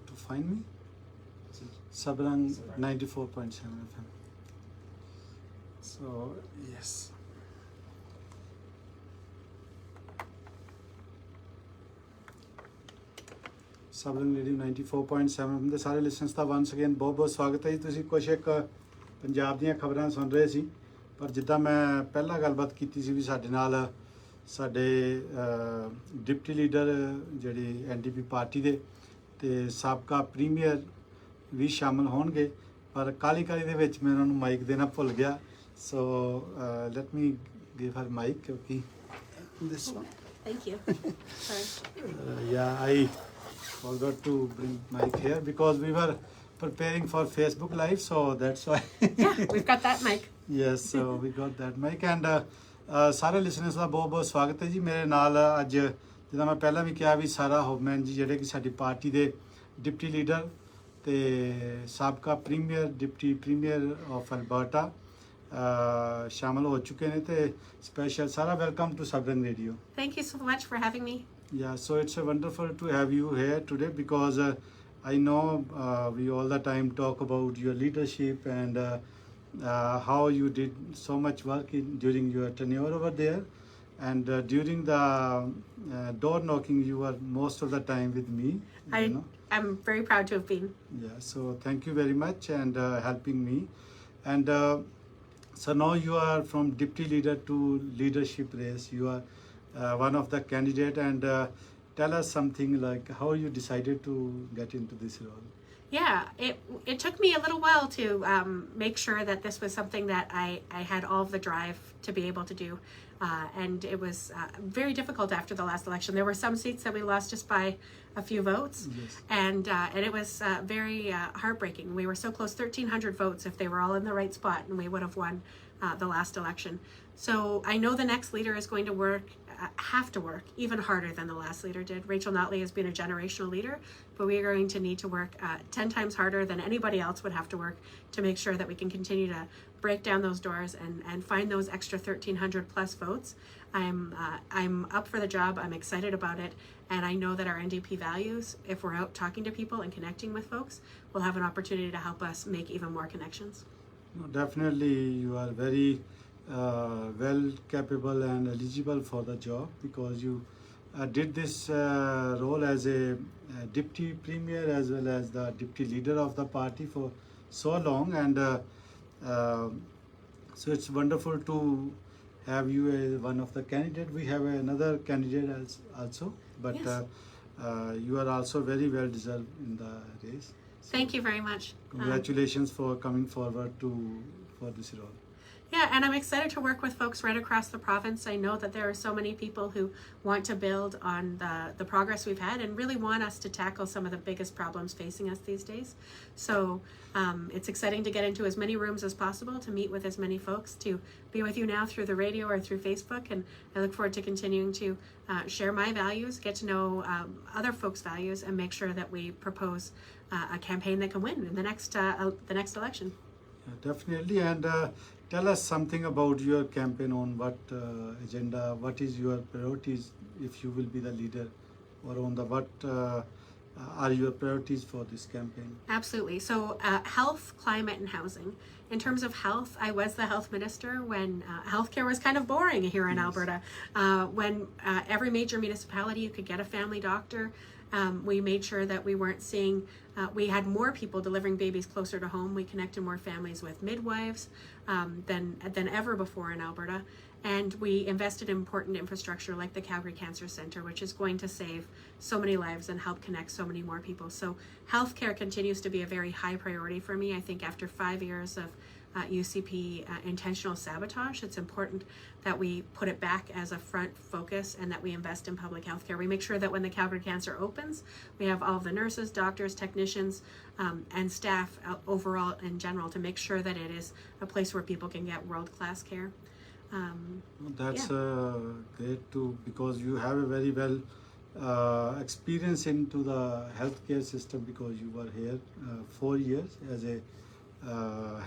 to find me. Sabrang 94.7 FM. So yes. Sabrang Radio 94.7 ਦੇ ਸਾਰੇ listeners ਦਾ once again ਬਹੁਤ ਬਹੁਤ ਸਵਾਗਤ ਹੈ ਜੀ। ਤੁਸੀਂ ਕੁਛ ਇੱਕ ਪੰਜਾਬ ਦੀਆਂ ਖਬਰਾਂ ਸੁਣ ਰਹੇ ਸੀ, ਪਰ ਜਿੱਦਾਂ ਮੈਂ ਪਹਿਲਾਂ ਗੱਲਬਾਤ ਕੀਤੀ ਸੀ ਵੀ ਸਾਡੇ ਨਾਲ ਸਾਡੇ ਡਿਪਟੀ ਲੀਡਰ ਜਿਹੜੀ ਐਨਡੀਪੀ ਪਾਰਟੀ ਦੇ ਤੇ ਸਾਬਕਾ ਪ੍ਰੀਮੀਅਰ ਵੀ ਸ਼ਾਮਲ ਹੋਣਗੇ, ਪਰ ਕਾਲੀ ਦੇ ਵਿੱਚ ਮੈਂ ਉਹਨਾਂ ਨੂੰ ਮਾਈਕ ਦੇਣਾ ਭੁੱਲ ਗਿਆ। ਸੋ let me give her mic ਕਿਉਂਕਿ this one. Thank you. Sorry. Yeah, I forgot to bring mic here because we were preparing for Facebook Live, so that's why. Yeah, we've got that mic. Yes, so we got that mic and ਸਾਰੇ listeners ਦਾ ਬਹੁਤ ਬਹੁਤ ਸਵਾਗਤ ਹੈ ਜੀ। ਮੇਰੇ ਨਾਲ ਅੱਜ ਜਿੱਦਾਂ ਮੈਂ ਪਹਿਲਾਂ ਵੀ ਕਿਹਾ ਵੀ ਸਾਰਾ ਹੋਫਮੈਨ ਜੀ ਜਿਹੜੇ ਕਿ ਸਾਡੀ ਪਾਰਟੀ ਦੇ ਡਿਪਟੀ ਲੀਡਰ ਤੇ ਸਾਬਕਾ ਡਿਪਟੀ ਪ੍ਰੀਮੀਅਰ ਆਫ ਅਲਬਰਟਾ ਸ਼ਾਮਲ ਹੋ ਚੁੱਕੇ ਨੇ ਤੇ ਸਪੈਸ਼ਲ ਸਾਰਾ welcome to Sabrang radio. Thank you so much for having me. Yeah, so it's wonderful to have you here today because I know we all the time talk about your leadership and how you did so much work during your tenure over there, and during the door knocking you were most of the time with me. I'm very proud to have been. Yeah, so thank you very much and helping me. And so now you are from deputy leader to leadership race. You are one of the candidate, and tell us something like how you decided to get into this role. Yeah, it took me a little while to make sure that this was something that I had all of the drive to be able to do, and it was very difficult after the last election. There were some seats that we lost just by a few votes. Yes. And it was very heartbreaking. We were so close, 1,300 votes if they were all in the right spot, and we would have won the last election. So I know the next leader is going to have to work even harder than the last leader did. Rachel Notley has been a generational leader, but we are going to need to work 10 times harder than anybody else would have to work to make sure that we can continue to break down those doors and find those extra 1,300 plus votes. I'm up for the job. I'm excited about it, and I know that our NDP values, if we're out talking to people and connecting with folks, will have an opportunity to help us make even more connections. No, definitely you are very well capable and eligible for the job because you did this role as a deputy premier as well as the deputy leader of the party for so long, and so it's wonderful to have you as one of the candidates. We have another candidate also, but Yes. You are also very well deserved in the race. Thank you very much. Congratulations for coming forward for this role. Yeah, and I'm excited to work with folks right across the province. I know that there are so many people who want to build on the progress we've had and really want us to tackle some of the biggest problems facing us these days. So it's exciting to get into as many rooms as possible, to meet with as many folks, to be with you now through the radio or through Facebook, and I look forward to continuing to share my values, get to know other folks' values, and make sure that we propose a campaign that can win in the next election. Yeah, definitely, and tell us something about your campaign, on what agenda, what is your priorities if you will be the leader, or on the what are your priorities for this campaign? Absolutely. So health, climate, and housing. In terms of health, I was the health minister when healthcare was kind of boring here in Yes. Alberta. When every major municipality, you could get a family doctor. We made sure that we weren't seeing, we had more people delivering babies closer to home. We connected more families with midwives than ever before in Alberta. And we invested in important infrastructure like the Calgary Cancer Centre, which is going to save so many lives and help connect so many more people. So healthcare continues to be a very high priority for me. I think after 5 years of UCP intentional sabotage, it's important that we put it back as a front focus and that we invest in public health care. We make sure that when the Calgary Cancer opens, we have all of the nurses, doctors, technicians, and staff overall in general to make sure that it is a place where people can get world-class care. That's great too, because you have a very well experience into the healthcare system, because you were here 4 years as a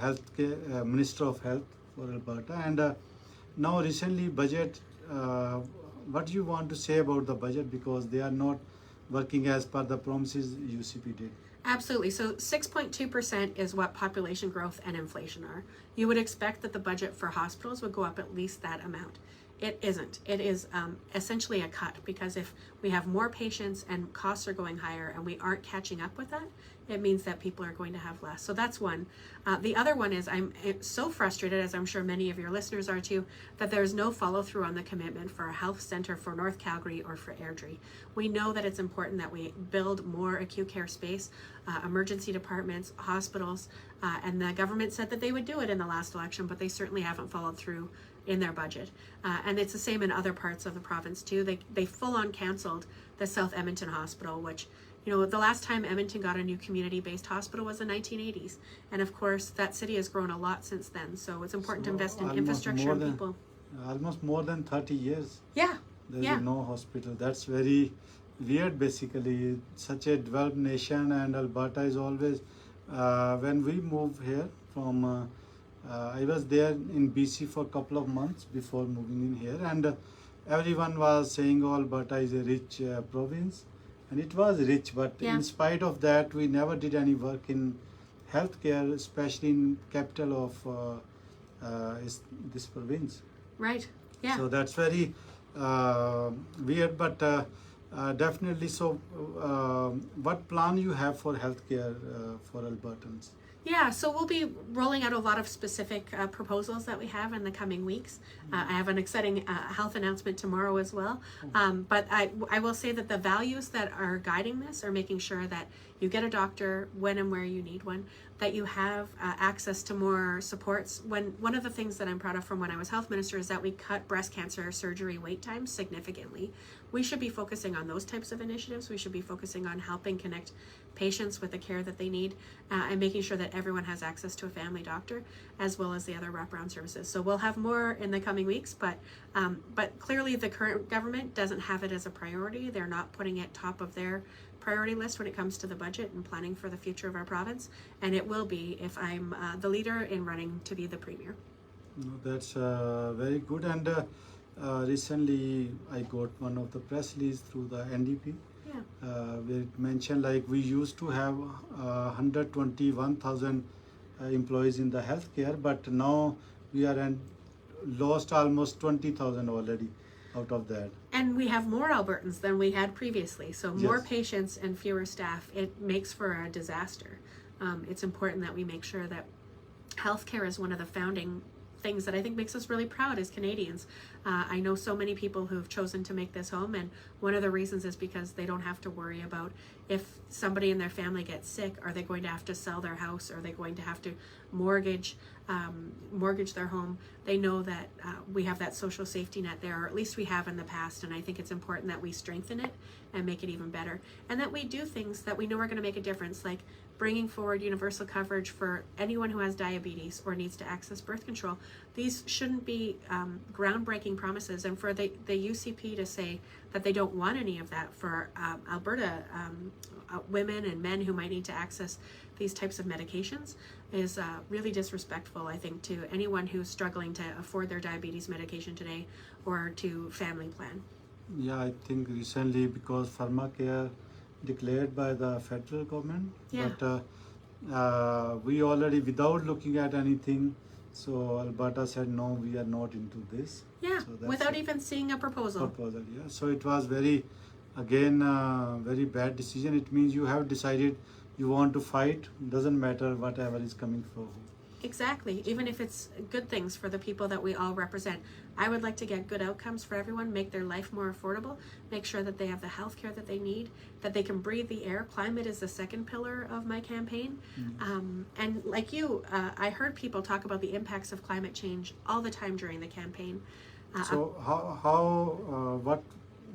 healthcare Minister of Health for Alberta, and now recently budget. What do you want to say about the budget, because they are not working as per the promises UCP did. Absolutely. So 6.2% is what population growth and inflation are. You would expect that the budget for hospitals would go up at least that amount. It isn't. It is essentially a cut, because if we have more patients and costs are going higher and we aren't catching up with that, it means that people are going to have less. So that's one. The other one is I'm so frustrated, as I'm sure many of your listeners are too, that there's no follow through on the commitment for a health center for North Calgary or for Airdrie. We know that it's important that we build more acute care space, emergency departments, hospitals, and the government said that they would do it in the last election, but they certainly haven't followed through in their budget. And it's the same in other parts of the province too. They full on canceled the South Edmonton Hospital, which, you know, the last time Edmonton got a new community-based hospital was the 1980s. And of course, that city has grown a lot since then. So it's important to invest in infrastructure and people. Almost more than 30 years. Yeah. There is no hospital. That's very weird, basically. Such a developed nation, and Alberta is always, when we moved here from, I was there in BC for a couple of months before moving in here, and everyone was saying, oh, Alberta is a rich province. And it was rich, but in spite of that, we never did any work in healthcare, especially in capital of this province. Right. Yeah. So that's very weird, but definitely. So, what plan you have for healthcare for Albertans? Yeah, so we'll be rolling out a lot of specific proposals that we have in the coming weeks. I have an exciting health announcement tomorrow as well. But I will say that the values that are guiding this are making sure that you get a doctor when and where you need one, that you have access to more supports. One of the things that I'm proud of from when I was health minister is that we cut breast cancer surgery wait times significantly. We should be focusing on those types of initiatives. We should be focusing on helping connect patients with the care that they need, and making sure that everyone has access to a family doctor, as well as the other wraparound services. So we'll have more in the coming weeks, but clearly the current government doesn't have it as a priority. They're not putting it top of their priority list when it comes to the budget and planning for the future of our province, and it will be if I'm the leader in running to be the Premier. No, that's very good. And recently I got one of the press release through the NDP. Where it mentioned, like, we used to have 121,000 employees in the healthcare, but now we are lost almost 20,000 already out of that. And we have more Albertans than we had previously, so more patients and fewer staff. It makes for a disaster. It's important that we make sure that healthcare is one of the founding things that I think makes us really proud as Canadians. I know so many people who've chosen to make this home, and one of the reasons is because they don't have to worry about if somebody in their family gets sick, are they going to have to sell their house, are they going to have to mortgage their home. They know that we have that social safety net there, or at least we have in the past, and I think it's important that we strengthen it and make it even better, and that we do things that we know are going to make a difference, like bringing forward universal coverage for anyone who has diabetes or needs to access birth control. These shouldn't be groundbreaking promises, and for the UCP to say that they don't want any of that for Alberta women and men who might need to access these types of medications is really disrespectful, I think, to anyone who's struggling to afford their diabetes medication today or to family plan. Yeah, I think recently, because pharmacare declared by the federal government, but we already, without looking at anything, so Alberta said no, we are not into this. Yeah, so without even seeing a proposal. Yeah, so it was very bad decision. It means you have decided you want to fight, doesn't matter whatever is coming for who. Exactly, even if it's good things for the people that we all represent. I would like to get good outcomes for everyone, make their life more affordable, make sure that they have the health care that they need, that they can breathe the air. Climate is the second pillar of my campaign. And like you, I heard people talk about the impacts of climate change all the time during the campaign.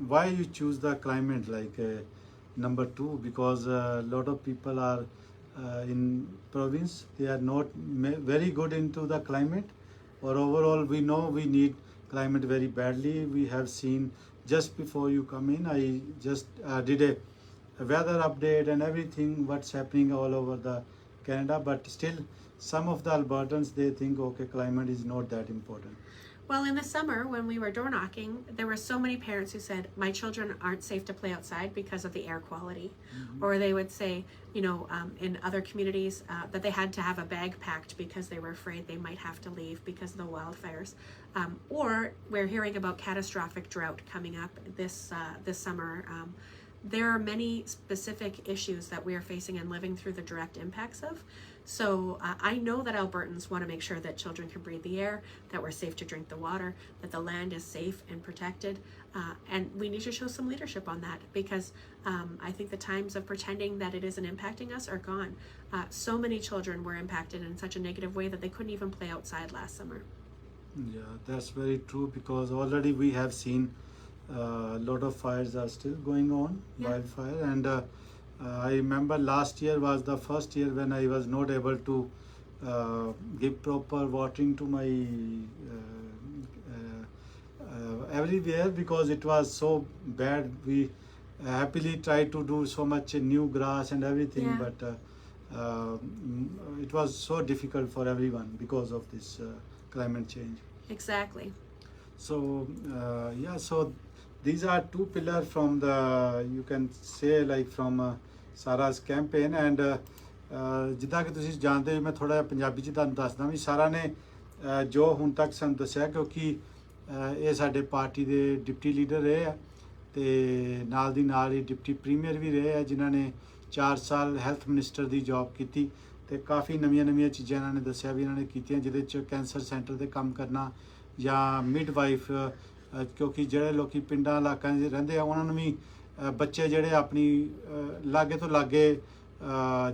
Why you choose the climate like number 2? Because a lot of people are in province, they are not very good into the climate, or overall we know we need climate very badly. We have seen, just before you come in, I just did a weather update and everything, what's happening all over the Canada, but still some of the Albertans, they think, okay, climate is not that important. Well, in the summer when we were door knocking, there were so many parents who said, my children aren't safe to play outside because of the air quality. Or they would say, in other communities that they had to have a bag packed because they were afraid they might have to leave because of the wildfires. Or we're hearing about catastrophic drought coming up this summer. There are many specific issues that we are facing and living through the direct impacts of. So I know that Albertans want to make sure that children can breathe the air, that we're safe to drink the water, that the land is safe and protected. And we need to show some leadership on that, because I think the times of pretending that it isn't impacting us are gone. So many children were impacted in such a negative way that they couldn't even play outside last summer. Yeah, that's very true, because already we have seen a lot of fires are still going on, wildfire, and I remember last year was the first year when I was not able to give proper watering to my everywhere, because it was so bad. We happily tried to do so much new grass and everything, but it was so difficult for everyone because of this climate change. Exactly. So so these are two pillars from the, you can say, like from Sarah's campaign, and ਜਿੱਦਾਂ ਕਿ ਤੁਸੀਂ ਜਾਣਦੇ ਹੋ, ਮੈਂ ਥੋੜਾ ਜਿਹਾ ਪੰਜਾਬੀ 'ਚ ਤੁਹਾਨੂੰ ਦੱਸਦਾ ਵੀ ਸਾਰਾ ਨੇ ਜੋ ਹੁਣ ਤੱਕ ਸਾਨੂੰ ਦੱਸਿਆ, ਕਿਉਂਕਿ ਇਹ ਸਾਡੇ ਪਾਰਟੀ ਦੇ ਡਿਪਟੀ ਲੀਡਰ ਰਹੇ ਆ, ਤੇ ਨਾਲ ਦੀ ਨਾਲ ਹੀ ਡਿਪਟੀ ਪ੍ਰੀਮੀਅਰ ਵੀ ਰਹੇ ਆ, ਜਿਨ੍ਹਾਂ ਨੇ 4 ਸਾਲ ਹੈਲਥ ਮਿਨਿਸਟਰ ਦੀ ਜੌਬ ਕੀਤੀ, ਤੇ ਕਾਫੀ ਨਵੀਆਂ ਚੀਜ਼ਾਂ ਇਹਨਾਂ ਨੇ ਦੱਸਿਆ ਵੀ ਇਹਨਾਂ ਨੇ ਕੀਤੀਆਂ, ਜਿਹਦੇ 'ਚ ਕੈਂਸਰ ਸੈਂਟਰ 'ਤੇ ਕੰਮ ਕਰਨਾ, ਜਾਂ ਮਿਡਵਾਈਫ, ਕਿਉਂਕਿ ਜਿਹੜੇ ਲੋਕੀ ਪਿੰਡਾਂ ਇਲਾਕਿਆਂ 'ਚ ਰਹਿੰਦੇ ਆ, ਉਹਨਾਂ ਨੂੰ ਵੀ ਬੱਚੇ ਜਿਹੜੇ ਆਪਣੀ ਲਾਗੇ ਤੋਂ ਲਾਗੇ,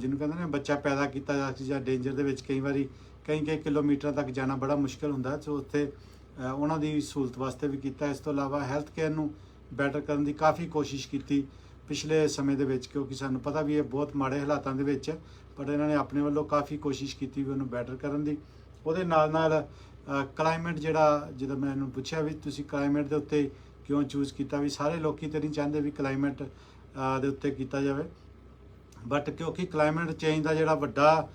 ਜਿਹਨੂੰ ਕਹਿੰਦੇ ਨੇ ਬੱਚਾ ਪੈਦਾ ਕੀਤਾ ਜਾ ਸਕਦਾ, ਜਾਂ ਡੇਂਜਰ ਦੇ ਵਿੱਚ ਕਈ ਵਾਰੀ ਕਈ ਕਿਲੋਮੀਟਰਾਂ ਤੱਕ ਜਾਣਾ ਬੜਾ ਮੁਸ਼ਕਿਲ ਹੁੰਦਾ, ਸੋ ਉੱਥੇ ਉਹਨਾਂ ਦੀ ਸਹੂਲਤ ਵਾਸਤੇ ਵੀ ਕੀਤਾ। ਇਸ ਤੋਂ ਇਲਾਵਾ ਹੈਲਥ ਕੇਅਰ ਨੂੰ ਬੈਟਰ ਕਰਨ ਦੀ ਕਾਫੀ ਕੋਸ਼ਿਸ਼ ਕੀਤੀ ਪਿਛਲੇ ਸਮੇਂ ਦੇ ਵਿੱਚ, ਕਿਉਂਕਿ ਸਾਨੂੰ ਪਤਾ ਵੀ ਇਹ ਬਹੁਤ ਮਾੜੇ ਹਾਲਾਤਾਂ ਦੇ ਵਿੱਚ, ਪਰ ਇਹਨਾਂ ਨੇ ਆਪਣੇ ਵੱਲੋਂ ਕਾਫੀ ਕੋਸ਼ਿਸ਼ ਕੀਤੀ ਵੀ ਉਹਨੂੰ ਬੈਟਰ ਕਰਨ ਦੀ। ਉਹਦੇ ਨਾਲ ਕਲਾਈਮੇਟ ਜਿਹੜਾ, ਜਦੋਂ ਮੈਂ ਇਹਨੂੰ ਪੁੱਛਿਆ ਵੀ ਤੁਸੀਂ ਕਲਾਈਮੇਟ ਦੇ ਉੱਤੇ ਕਿਉਂ ਚੂਜ਼ ਕੀਤਾ, ਵੀ ਸਾਰੇ ਲੋਕੀ ਤਾਂ ਨਹੀਂ ਚਾਹੁੰਦੇ ਵੀ ਕਲਾਈਮੇਟ ਦੇ ਉੱਤੇ ਕੀਤਾ ਜਾਵੇ, ਬਟ ਕਿਉਂਕਿ ਕਲਾਈਮੇਟ ਚੇਂਜ ਦਾ ਜਿਹੜਾ ਵੱਡਾ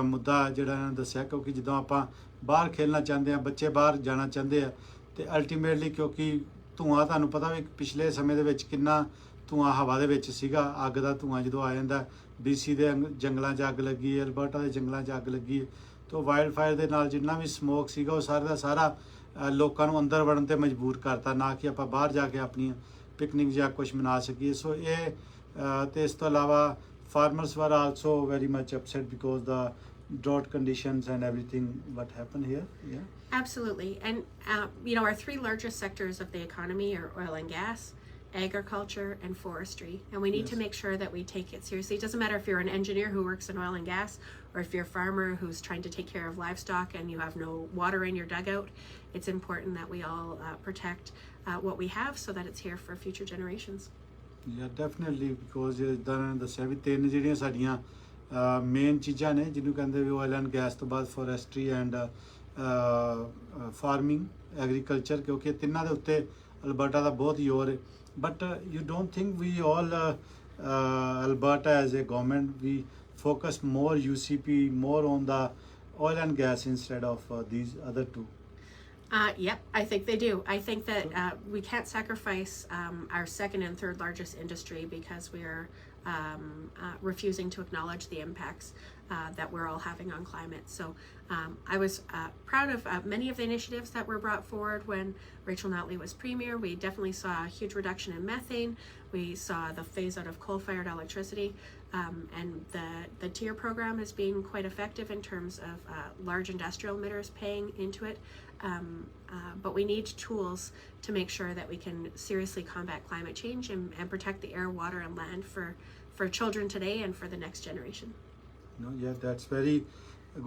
ਮੁੱਦਾ ਜਿਹੜਾ ਇਹਨਾਂ ਨੇ ਦੱਸਿਆ, ਕਿਉਂਕਿ ਜਦੋਂ ਆਪਾਂ ਬਾਹਰ ਖੇਡਣਾ ਚਾਹੁੰਦੇ ਹਾਂ, ਬੱਚੇ ਬਾਹਰ ਜਾਣਾ ਚਾਹੁੰਦੇ ਆ, ਤੇ ਅਲਟੀਮੇਟਲੀ ਕਿਉਂਕਿ ਧੂੰਆਂ, ਤੁਹਾਨੂੰ ਪਤਾ ਵੀ ਪਿਛਲੇ ਸਮੇਂ ਦੇ ਵਿੱਚ ਕਿੰਨਾ ਧੂੰਆਂ ਹਵਾ ਦੇ ਵਿੱਚ ਸੀਗਾ, ਅੱਗ ਦਾ ਧੂੰਆਂ ਜਦੋਂ ਆ ਜਾਂਦਾ, BC ਦੇ ਜੰਗਲਾਂ 'ਚ ਅੱਗ ਲੱਗੀ, ਅਲਬਰਟਾ ਦੇ ਜੰਗਲਾਂ 'ਚ ਅੱਗ ਲੱਗੀ, ਤਾਂ ਵਾਈਲਡ ਫਾਇਰ ਦੇ ਨਾਲ ਜਿੰਨਾ ਵੀ ਸਮੋਕ ਸੀਗਾ, ਉਹ ਸਾਰੇ ਦਾ ਸਾਰਾ ਲੋਕਾਂ ਨੂੰ ਅੰਦਰ ਵੜਨ 'ਤੇ ਮਜਬੂਰ ਕਰਤਾ, ਨਾ ਕਿ ਆਪਾਂ ਬਾਹਰ ਜਾ ਕੇ ਆਪਣੀ ਪਿਕਨਿਕ ਜਾਂ ਕੁਛ ਮਨਾ ਸਕੀਏ। ਸੋ ਇਹ ਤੇ ਇਸ ਤੋਂ ਇਲਾਵਾ farmers were also very much upset because the drought conditions and everything what happened here. Absolutely. And our three largest sectors of the economy are oil and gas, agriculture, and forestry, and we need to make sure that we take it seriously. It doesn't matter if you're an engineer who works in oil and gas, or if you're a farmer who's trying to take care of livestock and you have no water in your dugout. It's important that we all protect what we have so that it's here for future generations. Yeah, definitely, because ਜਿੱਦਾਂ ਦੱਸਿਆ ਵੀ ਤਿੰਨ ਜਿਹੜੀਆਂ ਸਾਡੀਆਂ main ਚੀਜ਼ਾਂ ਨੇ, ਜਿਹਨੂੰ ਕਹਿੰਦੇ ਵੀ oil and gas ਤੋਂ ਬਾਅਦ ਫੋਰੈਸਟਰੀ ਐਂਡ ਫਾਰਮਿੰਗ, ਐਗਰੀਕਲਚਰ, ਕਿਉਂਕਿ ਤਿੰਨਾਂ ਦੇ ਉੱਤੇ ਅਲਬਰਟਾ ਦਾ ਬਹੁਤ ਜ਼ੋਰ ਹੈ। But you don't think we all Alberta as a government we focus more UCP, more on the oil and gas instead of these other two? Yep, I think they do. I think that we can't sacrifice our second and third largest industry because we are refusing to acknowledge the impacts that we're all having on climate. So I was proud of many of the initiatives that were brought forward when Rachel Notley was Premier. We definitely saw a huge reduction in methane. We saw the phase out of coal-fired electricity. And the TIER program has been quite effective in terms of large industrial emitters paying into it. But we need tools to make sure that we can seriously combat climate change and protect the air, water, and land for children today and for the next generation. No, yeah, that's very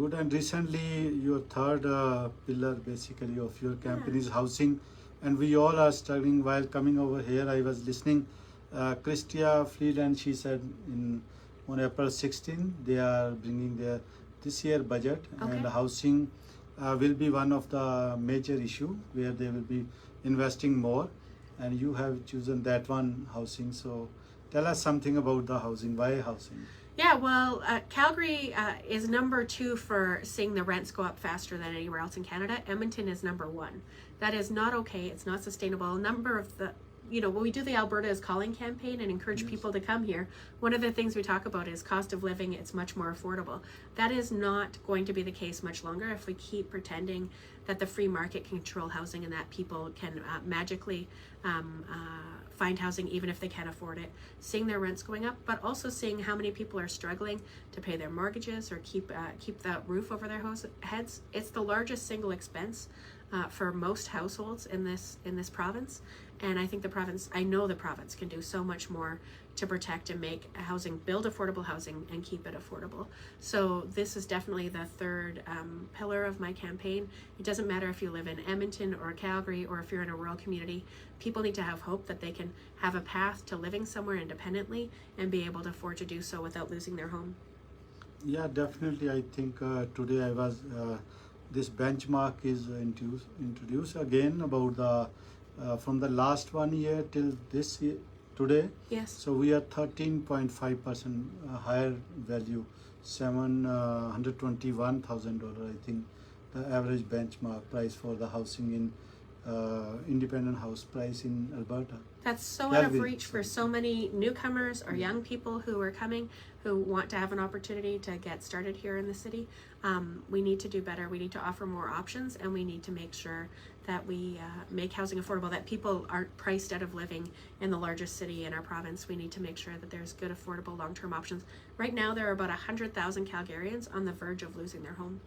good. And recently, your third pillar, basically, of your campaign is housing. And we all are struggling while coming over here. I was listening Christia Freeland, she said on April 16 they are bringing their this year budget, and housing will be one of the major issue where they will be investing more, and you have chosen that one, housing. So tell us something about the housing. Why housing? Yeah, well, Calgary is number 2 for seeing the rents go up faster than anywhere else in Canada. Edmonton is number 1. That is not okay. It's not sustainable. A number of the, when we do the Alberta is Calling campaign and encourage people to come here, one of the things we talk about is cost of living. It's much more affordable. That is not going to be the case much longer if we keep pretending that the free market can control housing and that people can magically find housing even if they can't afford it. Seeing their rents going up, but also seeing how many people are struggling to pay their mortgages or keep the roof over their heads. It's the largest single expense for most households in this province, and I know the province can do so much more to protect and make housing, build affordable housing and keep it affordable. So this is definitely the third pillar of my campaign. It doesn't matter if you live in Edmonton or Calgary or if you're in a rural community. People need to have hope that they can have a path to living somewhere independently and be able to afford to do so without losing their home. Yeah, definitely. I think today I was this benchmark is introduced again about the from the last 1 year till this year today. Yes. So we are 13.5% higher value, $721,000. I think the average benchmark price for the housing in independent house price in Alberta. That's so out of reach for so many newcomers or young people who are coming, who want to have an opportunity to get started here in the city. We need to do better. We need to offer more options, and we need to make sure that we make housing affordable, that people aren't priced out of living in the largest city in our province. We need to make sure that there's good, affordable, long-term options. Right now, there are about 100,000 Calgarians on the verge of losing their home,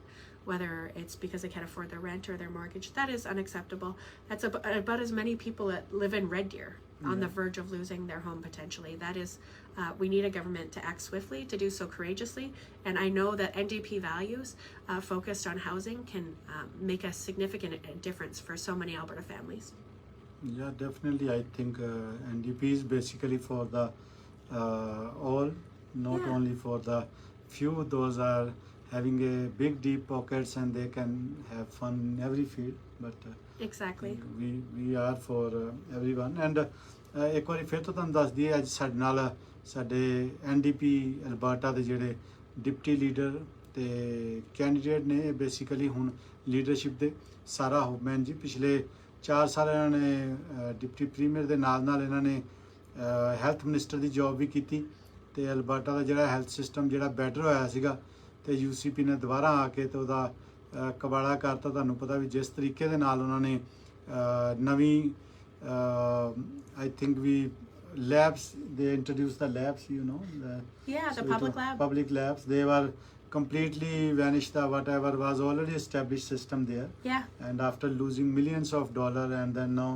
whether it's because they can't afford their rent or their mortgage. That is unacceptable. That's about as many people that live in Red Deer on the verge of losing their home potentially. That is, we need a government to act swiftly, to do so courageously. And I know that NDP values focused on housing can make a significant difference for so many Alberta families. Yeah, definitely. I think NDP is basically for the all, not only for the few. Those are having a big deep pockets and they can have fun in every field, but exactly we are for everyone. And ਇੱਕ ਵਾਰੀ ਫਿਰ ਤੋਂ ਤੁਹਾਨੂੰ ਦੱਸ ਦਈਏ, ਅੱਜ ਸਾਡੇ ਨਾਲ ਸਾਡੇ NDP ਅਲਬਰਟਾ ਦੇ ਜਿਹੜੇ ਡਿਪਟੀ ਲੀਡਰ ਤੇ ਕੈਂਡੀਡੇਟ ਨੇ, ਇਹ ਬੇਸਿਕਲੀ ਹੁਣ ਲੀਡਰਸ਼ਿਪ ਦੇ ਸਾਰਾ ਹੌਫਮੈਨ ਜੀ ਪਿਛਲੇ 4 ਸਾਲ ਇਹਨਾਂ ਨੇ ਡਿਪਟੀ ਪ੍ਰੀਮੀਅਰ ਦੇ ਨਾਲ ਨਾਲ ਇਹਨਾਂ ਨੇ ਹੈਲਥ ਮਿਨਿਸਟਰ ਦੀ ਜੌਬ ਵੀ ਕੀਤੀ ਤੇ ਅਲਬਰਟਾ ਦਾ ਜਿਹੜਾ ਹੈਲਥ ਸਿਸਟਮ ਜਿਹੜਾ ਬੈਟਰ ਹੋਇਆ ਸੀਗਾ ਤੇ UCP ਨੇ ਦੁਬਾਰਾ ਆ ਕੇ ਤੇ ਉਹਦਾ ਕਬਾੜਾ ਕਰਤਾ। ਤੁਹਾਨੂੰ ਪਤਾ ਵੀ ਜਿਸ ਤਰੀਕੇ ਦੇ ਨਾਲ ਉਹਨਾਂ ਨੇ ਨਵੀਂ I think we labs, they introduced the labs, the public labs, they were completely vanished. The whatever was already established system there, and after losing millions of dollars, and then now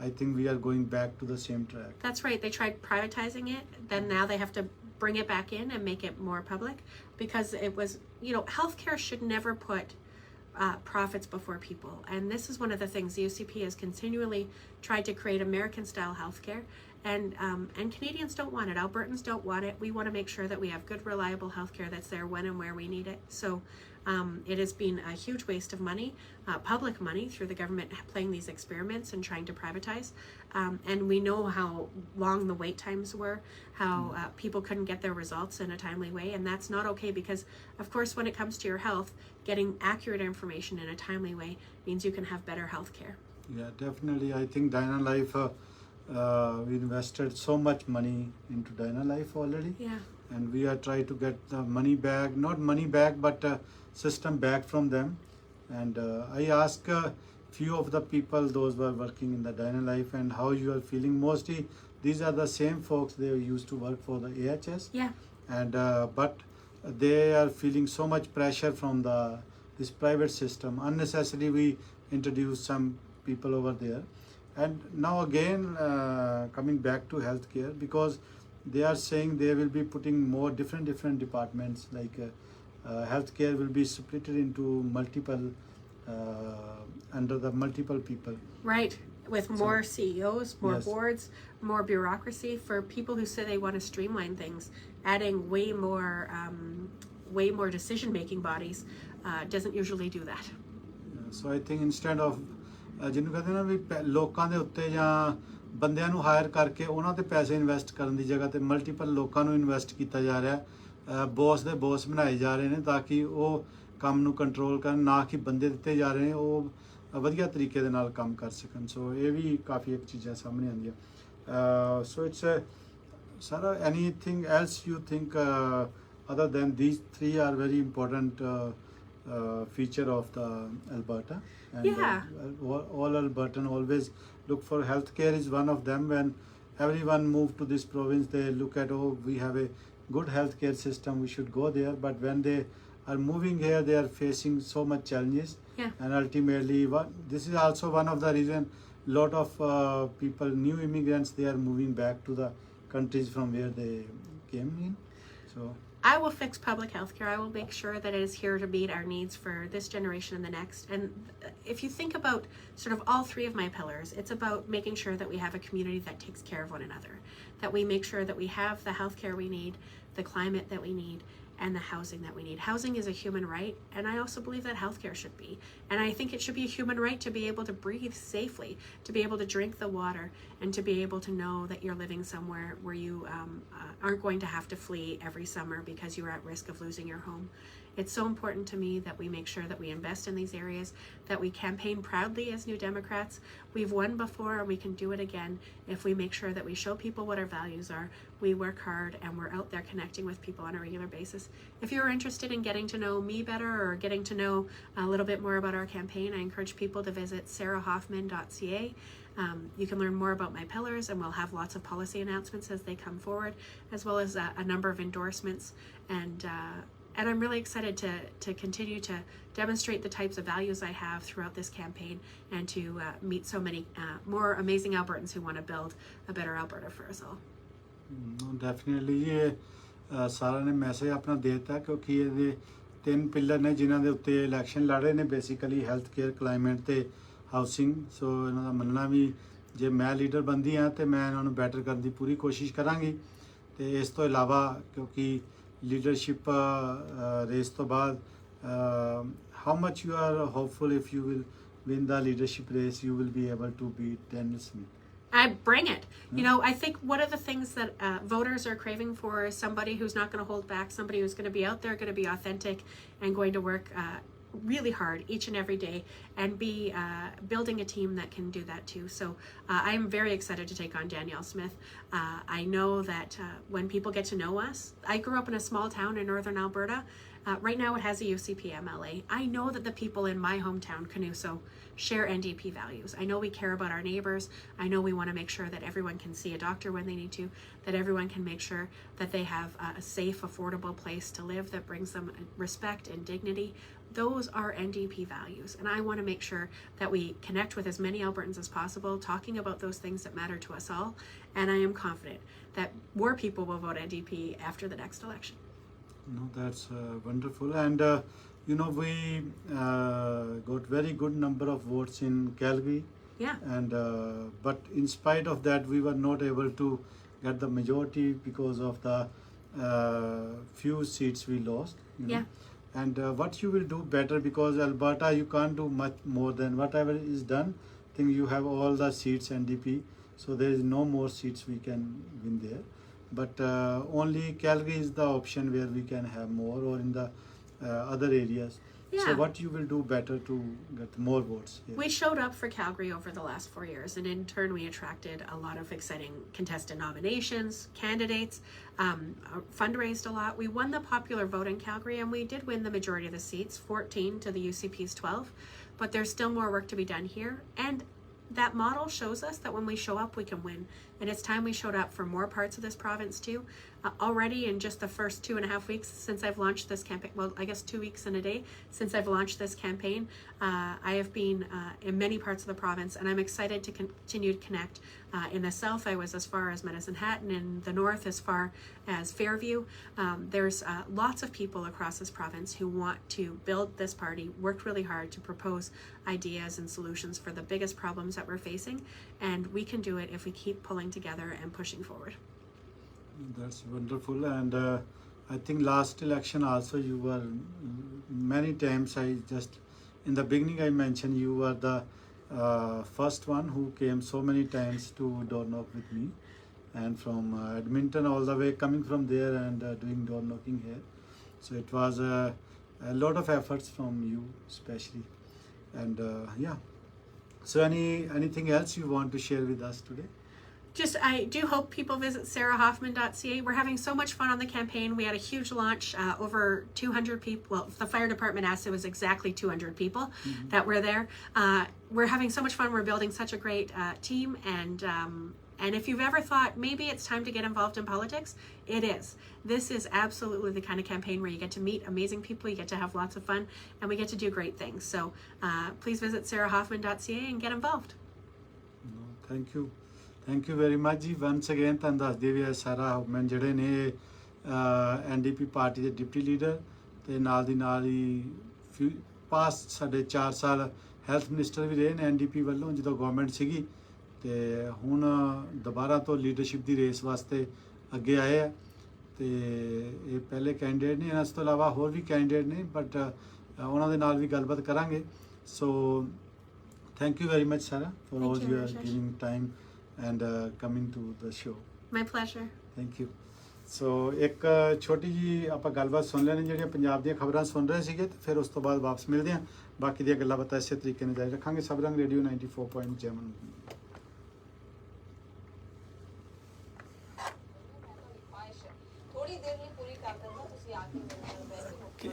I think we are going back to the same track. That's right. They tried privatizing it, then now they have to bring it back in and make it more public, because it was, healthcare should never put profits before people. And this is one of the things the UCP has continually tried to create American-style healthcare, and Canadians don't want it. Albertans don't want it. We want to make sure that we have good, reliable healthcare that's there when and where we need it. So it has been a huge waste of money, public money, through the government playing these experiments and trying to privatize. And we know how long the wait times were, how people couldn't get their results in a timely way. And that's not okay, because, of course, when it comes to your health, getting accurate information in a timely way means you can have better health care. Yeah, definitely. I think Dyna Life, we invested so much money into Dyna Life already. Yeah. And we are trying to get the money back, not money back, but system back from them. And I asked few of the people, those who are working in the Dyna Life, and how you are feeling. Mostly, these are the same folks, they used to work for the AHS. Yeah. And but they are feeling so much pressure from this private system. Unnecessarily, we introduced some people over there. And now again, coming back to healthcare, because they are saying they will be putting more different departments, like healthcare will be split into multiple, under the multiple people. Right, with more CEOs, more boards, more bureaucracy, for people who say they want to streamline things. Adding way more decision-making bodies doesn't usually do that. So I think instead of ਜਿਹਨੂੰ ਕਹਿੰਦੇ ਨਾ ਵੀ ਲੋਕਾਂ ਦੇ ਉੱਤੇ ਜਾਂ ਬੰਦਿਆਂ ਨੂੰ hire ਕਰਕੇ ਉਹਨਾਂ ਤੇ ਪੈਸੇ ਇਨਵੈਸਟ ਕਰਨ ਦੀ ਜਗ੍ਹਾ ਤੇ ਮਲਟੀਪਲ ਲੋਕਾਂ ਨੂੰ ਇਨਵੈਸਟ ਕੀਤਾ ਜਾ ਰਿਹਾ, ਬੌਸ ਦੇ ਬੌਸ ਬਣਾਏ ਜਾ ਰਹੇ ਨੇ ਤਾਂ ਕਿ ਉਹ ਕੰਮ ਨੂੰ ਕੰਟਰੋਲ ਕਰਨ, ਨਾ ਕਿ ਬੰਦੇ ਦਿੱਤੇ ਜਾ ਰਹੇ ਨੇ ਉਹ ਵਧੀਆ ਤਰੀਕੇ ਦੇ ਨਾਲ ਕੰਮ ਕਰ ਸਕਣ। ਸੋ ਇਹ ਵੀ ਕਾਫੀ ਇੱਕ ਚੀਜ਼ਾਂ ਸਾਹਮਣੇ ਆਉਂਦੀਆਂ। So it's sir, anything else you think other than these three are very important feature of the Alberta, and all Albertan always look for healthcare is one of them. When everyone move to this province, they look at, oh, we have a good healthcare system, we should go there. But when they are moving here, they are facing so much challenges, and ultimately this is also one of the reason lot of people, new immigrants, they are moving back to the countries from where they came in. So I will fix public health care. I will make sure that it is here to meet our needs for this generation and the next. And if you think about sort of all three of my pillars, it's about making sure that we have a community that takes care of one another, that we make sure that we have the health care we need, the climate that we need, and the housing that we need. Housing is a human right, and I also believe that healthcare should be. And I think it should be a human right to be able to breathe safely, to be able to drink the water, and to be able to know that you're living somewhere where you aren't going to have to flee every summer because you're at risk of losing your home. It's so important to me that we make sure that we invest in these areas, that we campaign proudly as New Democrats. We've won before and we can do it again if we make sure that we show people what our values are, we work hard, and we're out there connecting with people on a regular basis. If you're interested in getting to know me better or getting to know a little bit more about our campaign, I encourage people to visit sarahhoffman.ca. You can learn more about my pillars, and we'll have lots of policy announcements as they come forward, as well as a number of endorsements. And I'm really excited to continue to demonstrate the types of values I have throughout this campaign, and to meet so many more amazing Albertans who want to build a better Alberta for us all. Definitely ਇਹ ਸਾਰਿਆਂ ਨੇ message ਆਪਣਾ ਦੇ ਦਿੱਤਾ, ਕਿਉਂਕਿ ਇਹਦੇ 3 pillar ਨੇ ਜਿਨ੍ਹਾਂ ਦੇ ਉੱਤੇ ਇਲੈਕਸ਼ਨ ਲੜ ਰਹੇ ਨੇ, ਬੇਸਿਕਲੀ ਹੈਲਥ ਕੇਅਰ, ਕਲਾਈਮੇਟ ਤੇ ਹਾਊਸਿੰਗ। ਸੋ ਇਹਨਾਂ ਦਾ ਮੰਨਣਾ ਵੀ ਜੇ ਮੈਂ ਲੀਡਰ ਬਣਦੀ ਹਾਂ ਤਾਂ ਮੈਂ ਇਹਨਾਂ ਨੂੰ ਬੈਟਰ ਕਰਨ ਦੀ ਪੂਰੀ ਕੋਸ਼ਿਸ਼ ਕਰਾਂਗੀ। ਤੇ ਇਸ ਤੋਂ ਇਲਾਵਾ ਕਿਉਂਕਿ ਲੀਡਰਸ਼ਿਪ ਰੇਸ ਤੋਂ ਬਾਅਦ how much you are hopeful if you will win the leadership race, you will be able to beat Daniel Smith? I bring it. You know, I think one of the things that voters are craving for is somebody who's not going to hold back, somebody who's going to be out there, going to be authentic, and going to work really hard each and every day, and be building a team that can do that too. So I'm very excited to take on Danielle Smith. I know that when people get to know us, I grew up in a small town in northern Alberta. Right now it has a UCP MLA. I know that the people in my hometown, Canuso, share NDP values. I know we care about our neighbors. I know we want to make sure that everyone can see a doctor when they need to, that everyone can make sure that they have a safe, affordable place to live that brings them respect and dignity. Those are NDP values, and I want to make sure that we connect with as many Albertans as possible, talking about those things that matter to us all, and I am confident that more people will vote NDP after the next election. No, that's wonderful. And you know, we got very good number of votes in Calgary. Yeah. And but in spite of that, we were not able to get the majority because of the few seats we lost. You know? Yeah. And what you will do better, because Alberta, you can't do much more than whatever is done. I think you have all the seats NDP, so there is no more seats we can win there. But only Calgary is the option where we can have more, or in the other areas. Yeah. So what you will do better to get more votes here? We showed up for Calgary over the last 4 years, and in turn we attracted a lot of exciting contested nominations, candidates, fundraised a lot. We won the popular vote in Calgary, and we did win the majority of the seats, 14 to the UCP's 12, but there's still more work to be done here. And that model shows us that when we show up, we can win. And it's time we showed up for more parts of this province too. Already in just the first 2.5 weeks since I've launched this campaign, well, I guess 2 weeks and a day since I've launched this campaign, I have been in many parts of the province, and I'm excited to continue to connect. In the south, I was as far as Medicine Hat, and in the north as far as Fairview. There's lots of people across this province who want to build this party, worked really hard to propose ideas and solutions for the biggest problems that we're facing, and we can do it if we keep pulling together and pushing forward. That's wonderful. And I think last election also you were many times, I just in the beginning I mentioned you were the first one who came so many times to door knock with me. and from Edmonton all the way coming from there and doing door knocking here. So it was a lot of efforts from you especially, and yeah. So anything else you want to share with us today? Just, I do hope people visit sarahhoffman.ca. We're having so much fun on the campaign. We had a huge launch, over 200 people. Well, the fire department asked, it was exactly 200 people that were there. We're having so much fun. We're building such a great team. And if you've ever thought maybe it's time to get involved in politics, it is. This is absolutely the kind of campaign where you get to meet amazing people, you get to have lots of fun, and we get to do great things. So please visit sarahhoffman.ca and get involved. No, thank you very much ਜੀ once again। ਤੁਹਾਨੂੰ ਦੱਸਦੇ ਵੀ ਸਾਰਾ ਹੌਫਮੈਨ ਜਿਹੜੇ ਨੇ NDP party ਦੇ deputy leader ਤੇ ਨਾਲ ਦੀ ਨਾਲ ਹੀ ਪਾਸਟ ਸਾਡੇ 4 ਸਾਲ ਹੈਲਥ ਮਿਨਿਸਟਰ ਵੀ ਰਹੇ ਨੇ ਐਨਡੀਪੀ ਵੱਲੋਂ ਜਦੋਂ ਗਵਰਨਮੈਂਟ ਸੀਗੀ, ਤੇ ਹੁਣ ਦੁਬਾਰਾ ਤੋਂ ਲੀਡਰਸ਼ਿਪ ਦੀ ਰੇਸ ਵਾਸਤੇ ਅੱਗੇ ਆਏ ਆ। ਤੇ ਇਹ ਪਹਿਲੇ ਕੈਂਡੀਡੇਟ ਨੇ, ਇਸ ਤੋਂ ਇਲਾਵਾ ਹੋਰ ਵੀ ਕੈਂਡੀਡੇਟ ਨੇ, ਬਟ ਉਹਨਾਂ ਦੇ ਨਾਲ ਵੀ ਗੱਲਬਾਤ ਕਰਾਂਗੇ। So thank you very much ਸਾਰਾ for all you are giving time and coming to the show. My pleasure. Thank you. ਸੋ ਇੱਕ ਛੋਟੀ ਜੀ ਆਪਾਂ ਗੱਲਬਾਤ ਸੁਣ ਲੈਣੀ ਜਿਹੜੀਆਂ ਪੰਜਾਬ ਦੀਆਂ ਖਬਰਾਂ ਸੁਣ ਰਹੇ ਸੀਗੇ, ਤੇ ਫਿਰ ਉਸ ਤੋਂ ਬਾਅਦ ਵਾਪਸ ਮਿਲਦੇ ਹਾਂ। ਬਾਕੀ ਦੀਆਂ ਗੱਲਾਂ ਬਾਤਾਂ ਇਸੇ ਤਰੀਕੇ ਨਾਲ ਜਾਰੀ ਰੱਖਾਂਗੇ। ਸਬਰੰਗ ਰੇਡੀਓ 94.7। ਥੋੜੀ ਦੇਰ ਲਈ ਪੂਰੀ ਕਰ ਦਿੰਦਾ ਤੁਸੀਂ ਆ ਕੇ ਮੇਰੇ ਨਾਲ ਬੈਠ ਕੇ